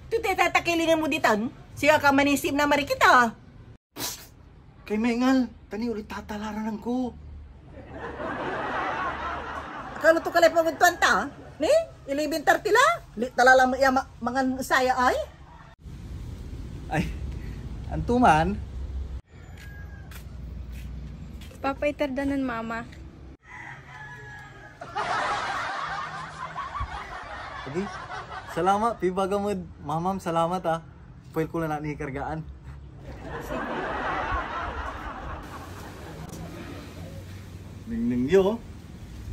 Ito tatakilingan mo dito. Siya ka manisip na marikita. Kay Mengal, tani ulit tatalaran ko. Akala to kalay pamuntuan ta? Ni? 11:30 la? Talalang mga saya ay? Ay, antuman. Papaitardanan mama. Adi, salamat. Pibaga mo, mamam, salamat ah. Pwede ko na ni kargaan. Ning yo,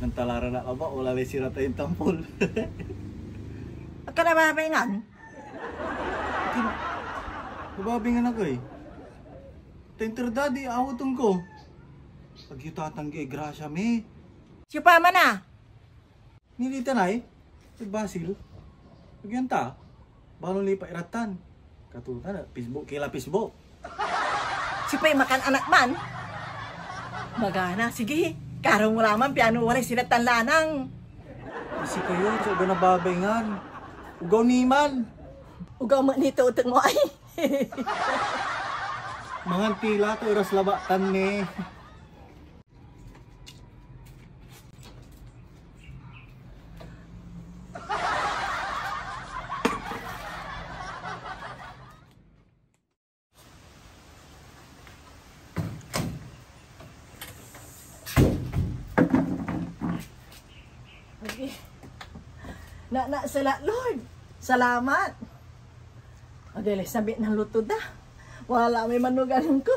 nantalaran na ka ba? Wala lay sira tayong tampol. Akala ba paingan? Nababingan ako eh. Tenter daddy, awatong ko. Pagkitatang kay Gracia me. Si Pama na. Nilita na eh. Si Basil. Pagyanta. Balong lipa iratan. Katuta na, Facebook kila Facebook. Si Pay makan anak man. Magana, sige. Karong wala man, piano wala sila tanlanang. Kasi kayo, so ba nababayngan? Ugaw niman. Ugaw man nito utang mo ay. Mga tila to, iras labatan ni. Sala, Lord. Salamat. Adele, sabi ng luto da. Wala may manugalan ko.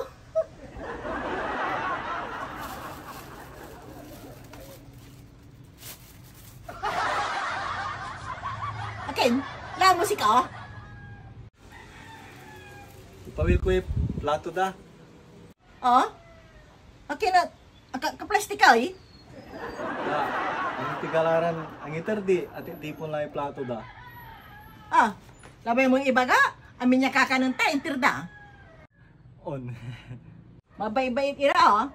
Akin, lang musika. Ipawil ko yung plato da. Oh? Akin na, kaplastik ka eh. Da, ang tigalaran, ang itardi, at tipon lang yung plato da. Ah, labay mong ibaga. Amin niya kakanunta, intirda. On. Mabay-bayit ira oh.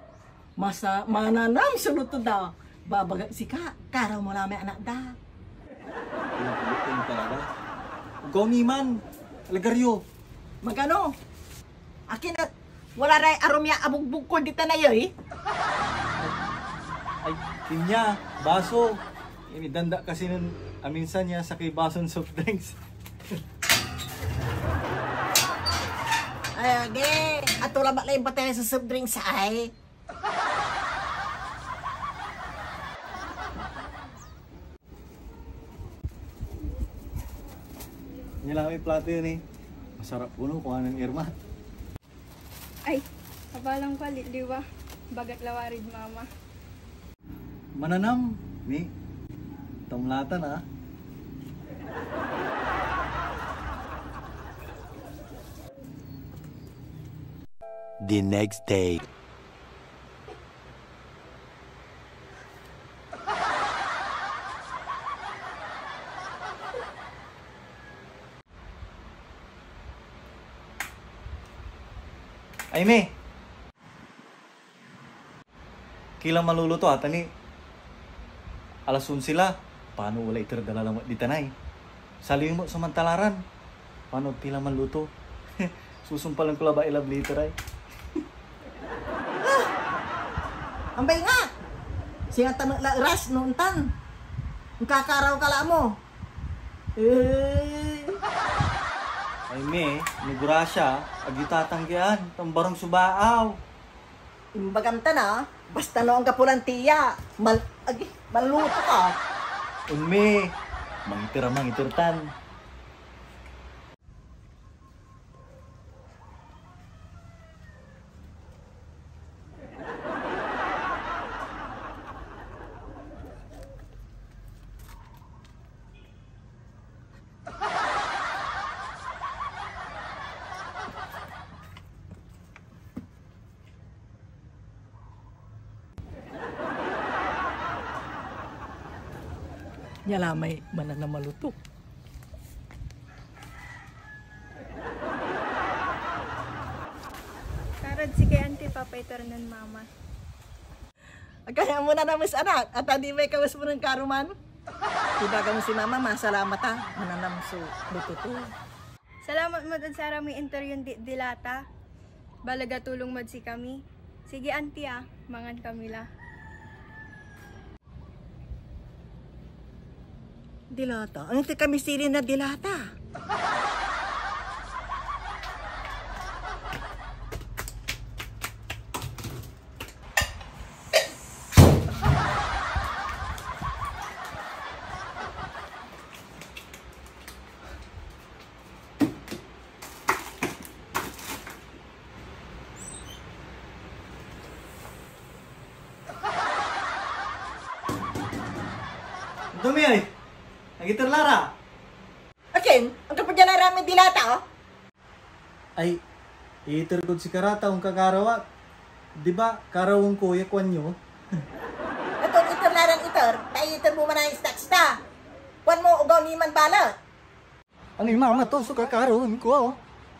Mananam sa luto daw. Babaga si ka, karaw mo lang may anak da. Pilitin talaga. Ugaw niman. Alagaryo. Magano? Akin at wala ray aromya abugbog ko dito na yoy. Ay, kinya, baso. Inidanda kasi nun, aminsan niya sa kay bason soft drinks. Ay, okay. At wala ba lang ba tayo sa soft drinks ay? Nilang may plato yun eh. Masarap puno kung anong irma. Ay, kabalang pa, liwa. Bagat lawarid mama. Mananam, ni. Tamlatan ah. The next day. Ay, me. Kailang maluluto ata ni. Alasun sila. Paano wala iterdala lang di tanay? Saliw mo samantalaran. Paano pila maluto? Susumpalan ko la ba ilab liter ay? Ambay nga. Siya tanong la ras noon tan. Ang kakaraw kala mo. Ay, me. Nagura siya. Agitatanggian. Tambarang subaaw. Imbaganta na. Basta no ang kapulantiya. Maluto ka. Umme. Mangitir-mangitirtan. Nyalamay manan na maluto. Karad si kay auntie papaitardanan mama. Kaya mo na namis anak. At hindi may kawas mo ng karuman. Ibaga mo si mama, masalamat ha. Mananam so luto to. Salamat mo sa arami interview dilata. Balaga tulong mo si kami. Sige auntie mangan kami la. Dilata? Ano ti kami sili na dilata? Dumi ay. Nagitar Lara. Akin, ang kapadyan na rami dilata, oh. Ay, iiter ko si Karata ang kagarawa. Di ba, karawang kuya kwan nyo? Atong itor larang itor, itor mo man ang staksta. Kuan mo ugaw ni man balot. Ang imama to, so kakaroon ko.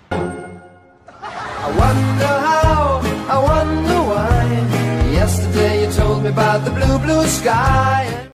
I wonder how, I wonder why. Yesterday you told me about the blue, blue sky.